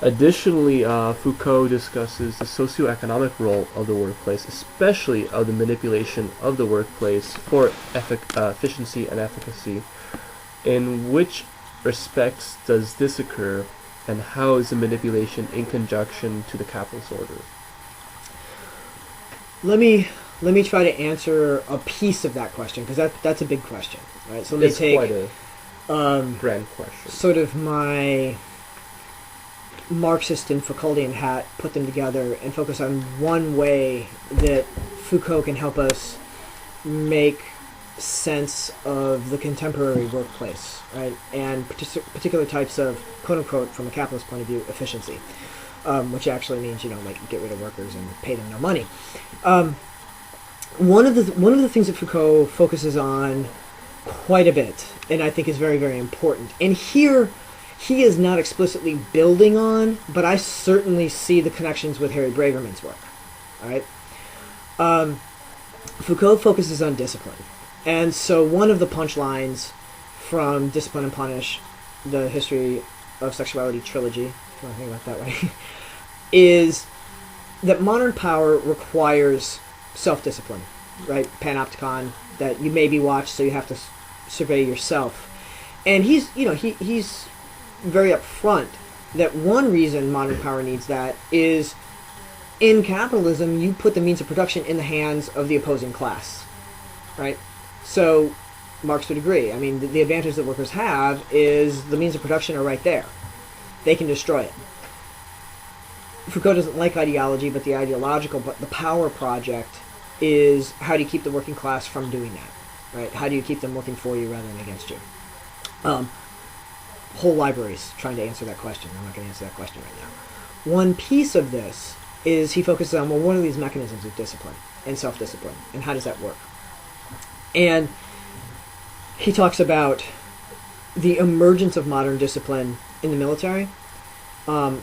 Additionally, Foucault discusses the socioeconomic role of the workplace, especially of the manipulation of the workplace for efficiency and efficacy. In which respects does this occur, and how is the manipulation in conjunction to the capitalist order? Let me try to answer a piece of that question, because that's a big question, right? So let me It's take quite a grand question. sort of my Marxist and Foucauldian hat, put them together, and focus on one way that Foucault can help us make sense of the contemporary workplace, right? And particular types of, quote unquote, from a capitalist point of view, efficiency, which actually means, like, get rid of workers and pay them no money. One of the things that Foucault focuses on quite a bit, and I think is very, very important, and here he is not explicitly building on, but I certainly see the connections with Harry Braverman's work. All right, Foucault focuses on discipline, and so one of the punchlines from Discipline and Punish, the History of Sexuality trilogy, if you want to think about it that way, is that modern power requires self-discipline, right? Panopticon, that you may be watched, so you have to survey yourself. And he's very upfront that one reason modern power needs that is in capitalism, you put the means of production in the hands of the opposing class, right? So Marx would agree. I mean, the advantage that workers have is the means of production are right there. They can destroy it. Foucault doesn't like ideology, but the power project is how do you keep the working class from doing that, right? How do you keep them working for you rather than against you? Whole libraries trying to answer that question. I'm not going to answer that question right now. One piece of this is he focuses on, well, what are these mechanisms of discipline and self-discipline, and how does that work? And he talks about the emergence of modern discipline in the military, in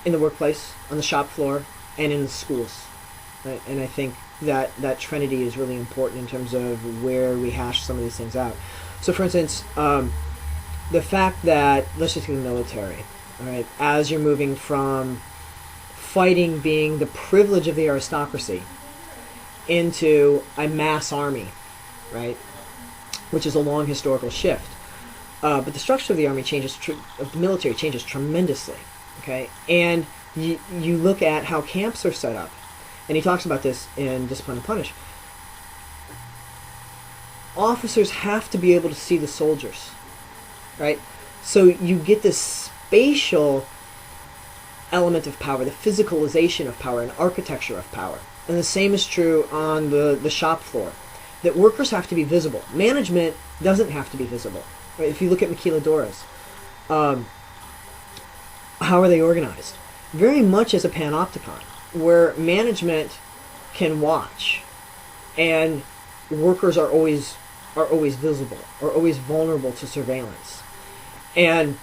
the workplace, on the shop floor, and in the schools. Right? And I think that trinity is really important in terms of where we hash some of these things out. So, for instance, the fact that, let's just take the military, all right, as you're moving from fighting being the privilege of the aristocracy into a mass army, right, which is a long historical shift. But the structure of the army of the military changes tremendously, okay? And you look at how camps are set up, and he talks about this in Discipline and Punish. Officers have to be able to see the soldiers, right? So you get this spatial element of power, the physicalization of power, and architecture of power. And the same is true on the shop floor, that workers have to be visible. Management doesn't have to be visible. Right? If you look at maquiladoras, how are they organized? Very much as a panopticon, where management can watch, and workers are always visible, are always vulnerable to surveillance. And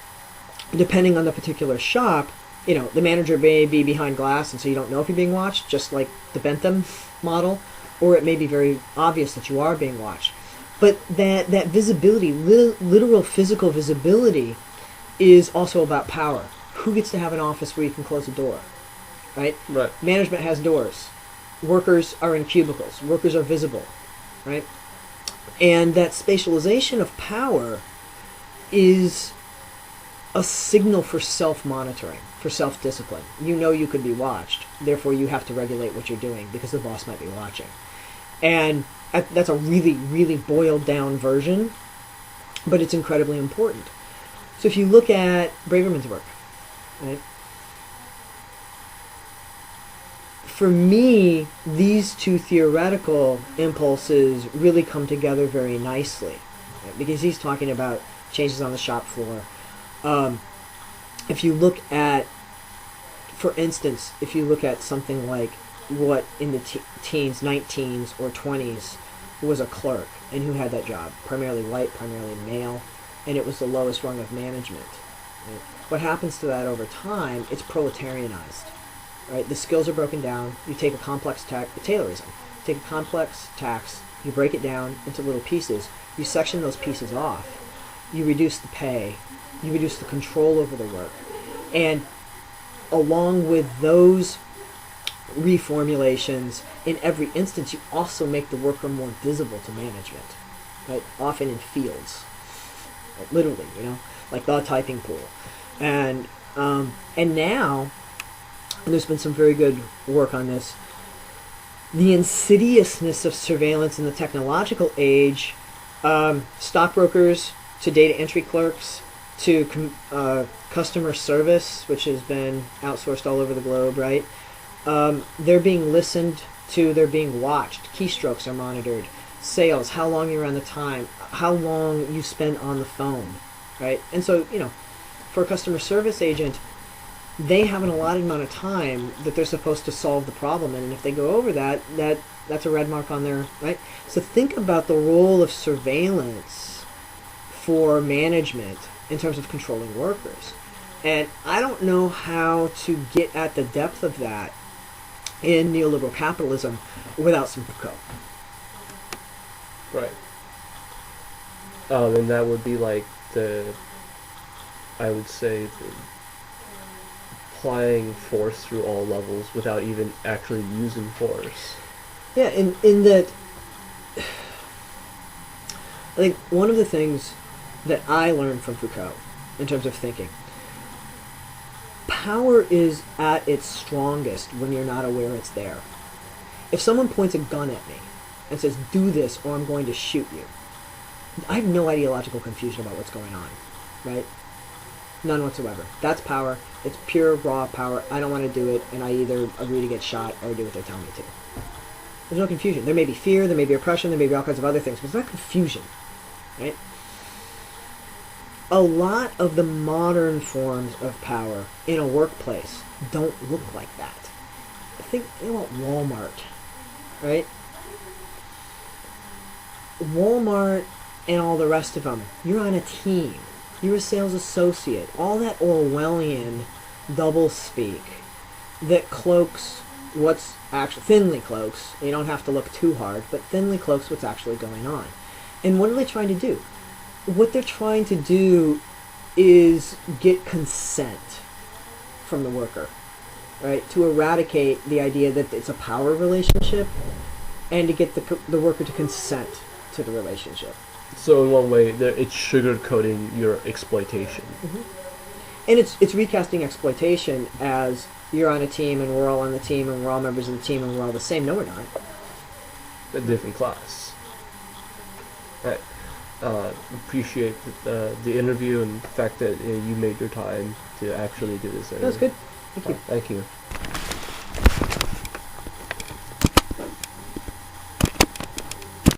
depending on the particular shop, the manager may be behind glass, and so you don't know if you're being watched, just like the Bentham model, or it may be very obvious that you are being watched. But that visibility, literal physical visibility, is also about power. Who gets to have an office where you can close a door, right? Right. Management has doors. Workers are in cubicles. Workers are visible, right? And that spatialization of power is a signal for self-monitoring, for self-discipline. You know you could be watched, therefore you have to regulate what you're doing because the boss might be watching. And that's a really, really boiled down version, but it's incredibly important. So if you look at Braverman's work, right? For me, these two theoretical impulses really come together very nicely, right? Because he's talking about changes on the shop floor. If you look at, for instance, if you look at something like what in the teens, 19s, or 20s was a clerk, and who had that job, primarily white, primarily male, and it was the lowest rung of management. Right? What happens to that over time? It's proletarianized. Right? The skills are broken down. You take a complex tax, Taylorism. Take a complex tax, you break it down into little pieces, you section those pieces off, you reduce the pay, you reduce the control over the work, and along with those reformulations, in every instance, you also make the worker more visible to management, right? Often in fields, like literally, like the typing pool, and now there's been some very good work on this. The insidiousness of surveillance in the technological age, stockbrokers to data entry clerks to customer service, which has been outsourced all over the globe, right? They're being listened to, they're being watched, keystrokes are monitored, sales, how long you're on the time, how long you spend on the phone, right? And so, for a customer service agent, they have an allotted amount of time that they're supposed to solve the problem in, and if they go over that's a red mark on their, right? So think about the role of surveillance for management in terms of controlling workers. And I don't know how to get at the depth of that in neoliberal capitalism without some Foucault. Right. And that would be like I would say, applying force through all levels without even actually using force. Yeah, in that, I think one of the things that I learned from Foucault in terms of thinking, power is at its strongest when you're not aware it's there. If someone points a gun at me and says, do this or I'm going to shoot you, I have no ideological confusion about what's going on, right? None whatsoever. That's power. It's pure, raw power. I don't want to do it, and I either agree to get shot or do what they tell me to. There's no confusion. There may be fear, there may be oppression, there may be all kinds of other things, but there's not confusion, right? A lot of the modern forms of power in a workplace don't look like that. Think about Walmart, right? Walmart and all the rest of them, you're on a team. You're a sales associate. All that Orwellian doublespeak that cloaks what's actually, thinly cloaks, you don't have to look too hard, but thinly cloaks what's actually going on. And what are they trying to do? What they're trying to do is get consent from the worker, right? To eradicate the idea that it's a power relationship and to get the worker to consent to the relationship. So in one way, it's sugarcoating your exploitation. Mm-hmm. And it's recasting exploitation as you're on a team and we're all on the team and we're all members of the team and we're all the same. No, we're not. A different class. Right. Appreciate the interview and the fact that you made your time to actually do this interview. That was good. Thank you. Thank you.